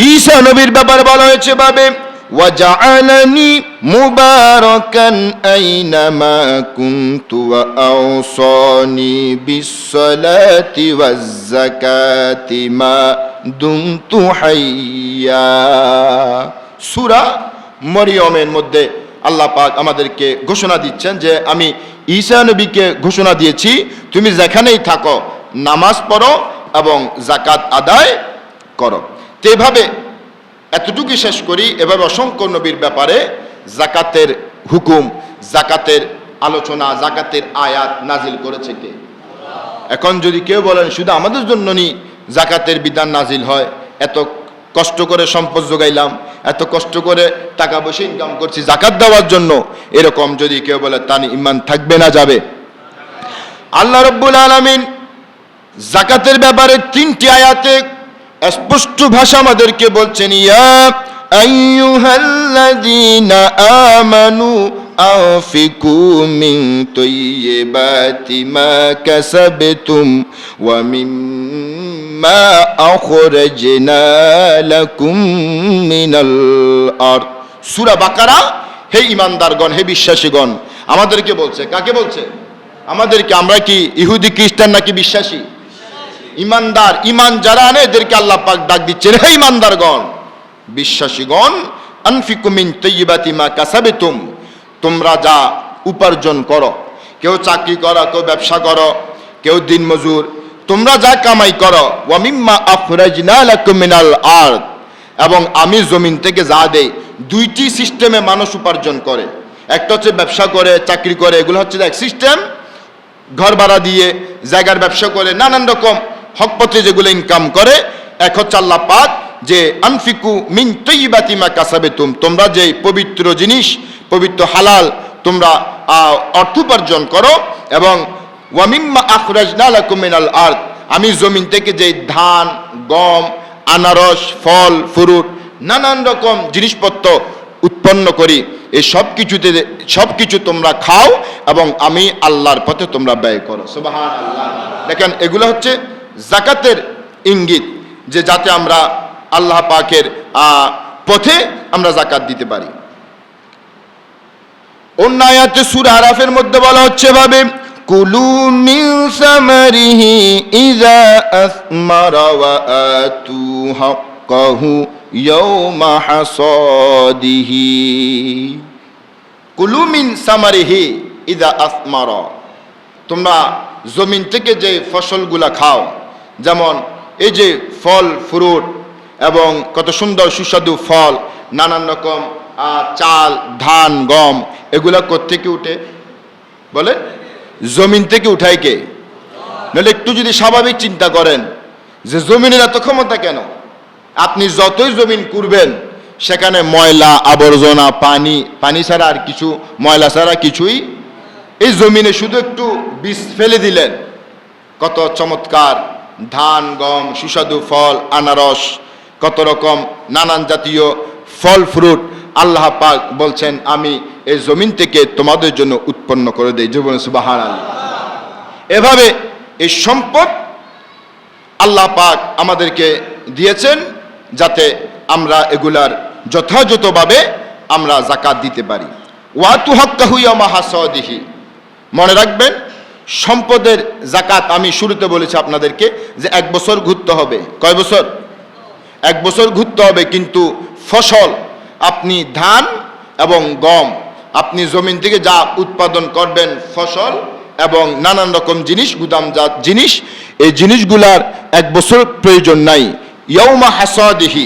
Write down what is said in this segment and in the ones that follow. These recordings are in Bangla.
ঈসা নবীর ব্যাপারে বলা হয়েছে ভাবে ওয়াজআলানি মুবারাকান আইনামা কুনতু ওয়া আওসানি বিসসালাতি ওয়াজ যাকাতি মা দুমতু হাইয়া। সূরা মরিয়মের মধ্যে আল্লাহ পাক আমাদেরকে ঘোষণা দিচ্ছেন যে আমি ঈসা নবীকে ঘোষণা দিয়েছি তুমি যেখানেই থাকো নামাজ পড়ো এবং যাকাত আদায় করো। তো এভাবে এতটুকু শেষ করি। এভাবে অসংখ্য নবীর ব্যাপারে যাকাতের হুকুম, যাকাতের আলোচনা, যাকাতের আয়াত নাজিল করেছে কে? এখন যদি কেউ বলেন শুধু আমাদের জন্যই যাকাতের বিধান নাজিল হয়, এত কষ্ট করে সম্পদ জোগাইলাম, এত কষ্ট করে টাকা পয়সা ইনকাম করছি যাকাত দেওয়ার জন্য, এরকম যদি কেউ বলে তার ঈমান থাকবে না যাবে? আল্লাহ রাব্বুল আলামিন যাকাতের ব্যাপারে 3টি আয়াতে স্পষ্ট ভাষা আমাদেরকে বলছেন, ইয়া আইয়ুহাল্লাযীনা আমানু আনফিকু মিন তাইয়্যিবাতি মা কাসাবতুম ওয়া মিম্মা আখরাজনা লাকুম মিনাল আরদ। সূরা বাকারা। হে ঈমানদারগণ, হে বিশ্বাসীগণ, আমাদেরকে বলছে, কাকে বলছে? আমাদেরকে। আমরা কি ইহুদি খ্রিস্টান নাকি বিশ্বাসী? ঈমানদার। ঈমান যারা আনে এদেরকে আল্লাহ পাক ডাক দিচ্ছেন, হে ঈমানদারগণ, বিশ্বাসীগণ, আনফিকু মিন তাইয়্যিবাতি মা কাসাবতুম, তোমরা যা উপার্জন করো, কেউ চাকরি করো, কেউ ব্যবসা করো, কেউ দিনমজুর, তোমরা যা কামাই করো, ওয়া মিম্মা আখরাজনা লাকুম মিনাল আরদ, এবং আমি জমিন থেকে যা দেই। 2টি সিস্টেমে মানুষ উপার্জন করে। একটা হচ্ছে ব্যবসা করে, চাকরি করে, এগুলো হচ্ছে এক সিস্টেম। ঘর ভাড়া দিয়ে, জায়গার ব্যবসা করে, নানান রকম হকপথে যেগুলো ইনকাম করে। এক হচ্ছে আল্লাহ পাক যে আনফিকু মিন তাইয়্যিবাতি মা কাসাবতুম, তোমরা যে পবিত্র জিনিস, পবিত্র হালাল তোমরা অর্থ উপার্জন করো, এবং ওয়া মিম্মা আখরাজনা লাকুম মিনাল আরদ, আমি জমিন থেকে যে ধান, গম, আনারস, ফল, ফ্রুট, নানান রকম জিনিসপত্র উৎপন্ন করি, এই সব কিছু তোমরা খাও এবং আমি আল্লাহর পথে তোমরা ব্যয় করো। সুবহানাল্লাহ। দেখেন, এগুলো হচ্ছে যাকাতের ইঙ্গিত, যে যাতে আমরা আল্লাহ পাকের পথে আমরা যাকাত দিতে পারি। অন্য আয়াতে সূরা আরাফের মধ্যে বলা হচ্ছে ভাবে কুলু মিন সামারিহি ইযা আসমারা ওয়া আতু হাক্কাহু ইয়াওমা হাসাদিহি। কুলু মিন সামারিহি ইযা আসমারা, তোমরা জমিন থেকে যে ফসলগুলা খাও, যেমন এই যে ফল ফ্রুট এবং কত সুন্দর সুস্বাদু ফল, নানান রকম চাল, ধান, গম, এগুলা কোত্থেকে উঠে? বলে জমিন থেকে উঠায় কে? নাহলে একটু যদি স্বাভাবিক চিন্তা করেন যে জমিনের এত ক্ষমতা কেন? আপনি যতই জমিন করবেন সেখানে ময়লা আবর্জনা, পানি ছাড়া আর কিছু, ময়লা ছাড়া কিছুই। এই জমিনে শুধু একটু বীজ ফেলে দিলেন, কত চমৎকার ধান, গম, সুস্বাদু ফল, আনারস, কত রকম নানান জাতীয় ফল ফ্রুট আল্লাহ পাক বলছেন আমি এই জমিন থেকে তোমাদের জন্য উৎপন্ন করে দেই। জীবন সুবহানাল্লাহ। এভাবে এই সম্পদ আল্লাহ পাক আমাদেরকে দিয়েছেন যাতে আমরা এগুলার যথাযথভাবে আমরা যাকাত দিতে পারি। ওয়া তুহাক্কাহু ইয়াওমা হাসাদিহি, মনে রাখবেন সম্পদের যাকাত আমি শুরুতে বলেছি আপনাদেরকে যে 1 বছর ঘুরতে হবে। কয় বছর? 1 বছর ঘুরতে হবে। কিন্তু ফসল, আপনি ধান এবং গম, আপনি জমিন থেকে যা উৎপাদন করবেন, ফসল এবং নানান রকম জিনিস, গুদামজাত জিনিস, এই জিনিসগুলার 1 বছর প্রয়োজন নাই। ইয়াওমা হাসাদিহি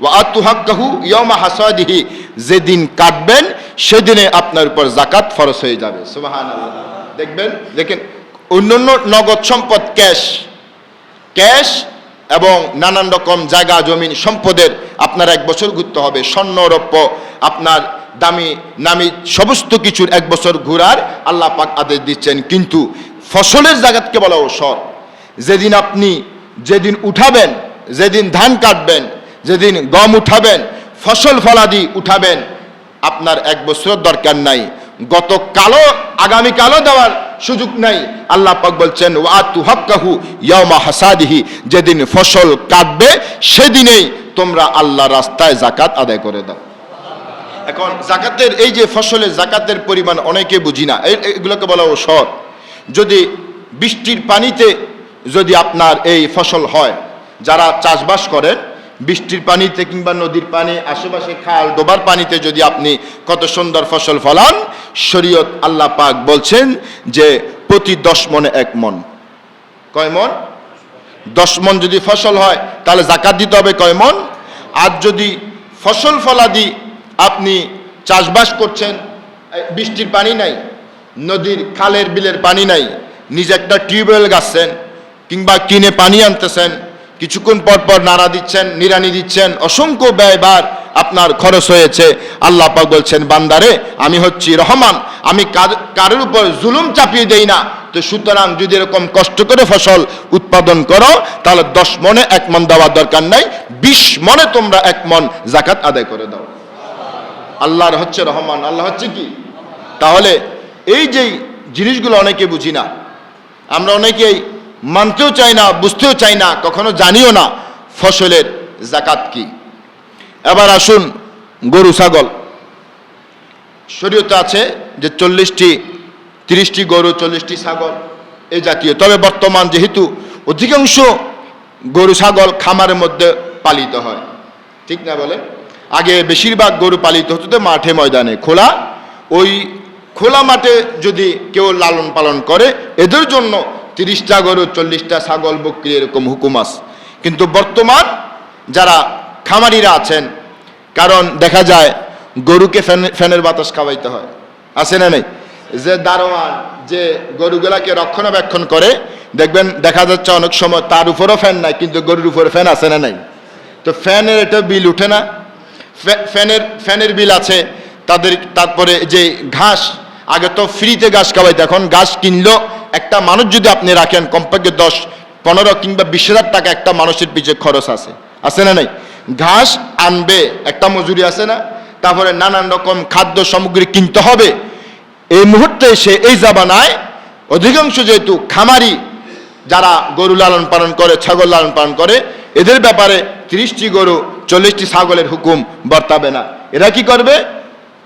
ওয়া আতু হাক্কাহু ইয়াওমা হাসাদিহি, যেদিন কাটবেন সেদিনে আপনার উপর যাকাত ফরজ হয়ে যাবে। সুবহানাল্লাহ। দেখেন অন্যান্য নগদ সম্পদ, ক্যাশ এবং নানান রকম জায়গা জমিন সম্পদের আপনার 1 বছর ঘুরতে হবে। স্বর্ণ রৌপ্য, আপনার দামি নামি সমস্ত কিছুর 1 বছর ঘোরার আল্লাহ পাক আদেশ দিচ্ছেন। কিন্তু ফসলের জাকাতকে বলা ওসর, যেদিন উঠাবেন, যেদিন ধান কাটবেন, যেদিন গম উঠাবেন, ফসল ফলাদি উঠাবেন, আপনার 1 বছরের দরকার নাই, গতকালও আগামীকালও দেওয়ার সুযোগ নাই। আল্লাহ পাক বলছেন ওয়া আতু হাক্কাহু ইয়াওমা হাসাদিহি, যেদিন ফসল কাটবে সেদিনেই তোমরা আল্লাহর রাস্তায় যাকাত আদায় করে দাও। এখন যাকাতের এই যে ফসলের যাকাতের পরিমাণ অনেকে বুঝি না, এগুলোকে বলা ওসর। যদি বৃষ্টির পানিতে যদি আপনার এই ফসল হয়, যারা চাষবাস করেন বৃষ্টির পানিতে কিংবা নদীর পানি, আশেপাশে খাল ডোবার পানিতে যদি আপনি কত সুন্দর ফসল ফলান, শরীয়ত আল্লাহ পাক বলছেন যে প্রতি 10 মণে 1 মণ। কয় মণ? 10 মণ যদি ফসল হয় তাহলে যাকাত দিতে হবে কয় মণ? আর যদি ফসল ফলাদি আপনি চাষবাস করছেন, বৃষ্টির পানি নাই, নদীর খালের বিলের পানি নাই, নিজে একটা টিউবওয়েল গাচ্ছেন কিংবা কিনে পানি আনতেছেন, কিছুক্ষণ পর পর নাড়া দিচ্ছেন, নিড়ানি দিচ্ছেন, অসংখ্য ব্যয়বার আপনার খরচ হয়েছে। আল্লাহ পাক বলছেন, বান্দারে আমি হচ্ছি রহমান, আমি কারোর উপর জুলুম চাপিয়ে দেই না। তো সুতরাং যদি এরকম কষ্ট করে ফসল উৎপাদন করো তাহলে 10 মণে 1 মণ দেওয়ার দরকার নাই, 20 মণে তোমরা 1 মণ যাকাত আদায় করে দাও। আল্লাহর হচ্ছে রহমান, আল্লাহ হচ্ছে কি? তাহলে এই যে জিনিসগুলো অনেকে বুঝি না, আমরা অনেকেই মানতেও চাই না, বুঝতেও চাই না, কখনো জানিও না ফসলের যাকাত কি। এবার আসুন গরু ছাগল। শরীয়তে আছে যে 40টি 30টি গরু 40টি ছাগল এই জাতীয়। তবে বর্তমান যেহেতু অধিকাংশ গরু ছাগল খামারের মধ্যে পালিত হয়, ঠিক না বলে? আগে বেশিরভাগ গরু পালিত হতো মাঠে ময়দানে, ওই খোলা মাঠে যদি কেউ লালন পালন করে এদের জন্য 30টা গরু 40টা ছাগল বকরি এরকম হুকুম আছে। কিন্তু বর্তমান যারা খামারিরা আছেন, কারণ দেখা যায় গরুকে ফ্যানের বাতাস খাওয়াইতে হয়, আছে না নেই? যে দারোয়ান যে গরুগুলাকে রক্ষণাবেক্ষণ করে, দেখবেন দেখা যাচ্ছে অনেক সময় তার উপরও ফ্যান নাই কিন্তু গরুর উপরে ফ্যান আছে না নাই? তো ফ্যানের এটা বিল উঠে না? ফ্যানের বিল আছে তাদের। তারপরে যে ঘাস, আগে তো ফ্রিতে ঘাস খাওয়াইতে, এখন ঘাস কিনলো একটা মানুষ যদি আপনি রাখেন কমপক্ষে 10, 15 কিংবা 20,000 টাকা একটা মানুষের পিছিয়ে খরচ আছে না নাই? ঘাস আনবে একটা মজুরি আছে না? তারপরে নানান রকম খাদ্য সামগ্রী কিনতে হবে। এই মুহূর্তে এসে এই জামানায় অধিকাংশ যেহেতু খামারি যারা গরু লালন পালন করে, ছাগল লালন পালন করে, এদের ব্যাপারে 30টি গরু 40টি ছাগলের হুকুম বর্তাবে না। এরা কি করবে?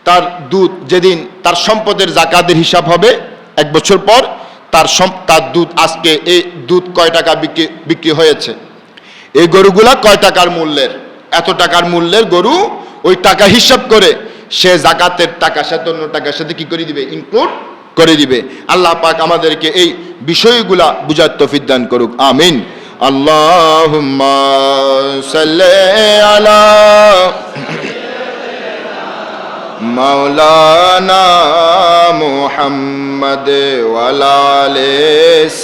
তার দুধ যেদিন তার সম্পদের যাকাতের হিসাব হবে 1 বছর পর, তার দুধ আজকে এই দুধ কয় টাকা বিক্রি হয়েছে, এই গরুগুলা কয় টাকার মূল্যের, এত টাকার মূল্যের গরু, ওই টাকা হিসাব করে সে যাকাতের টাকার সাথে অন্য টাকার সাথে কি করে দিবে? ইনক্লুড করে দিবে। আল্লাহ পাক আমাদেরকে এই বিষয়গুলা বুঝার তৌফিক দান করুক, আমিন। আল্লাহুম্মা সাল্লি আলা মাওলানা মুহাম্মদ ওয়া আলা আলি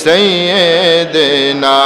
সাইয়্যিদিনা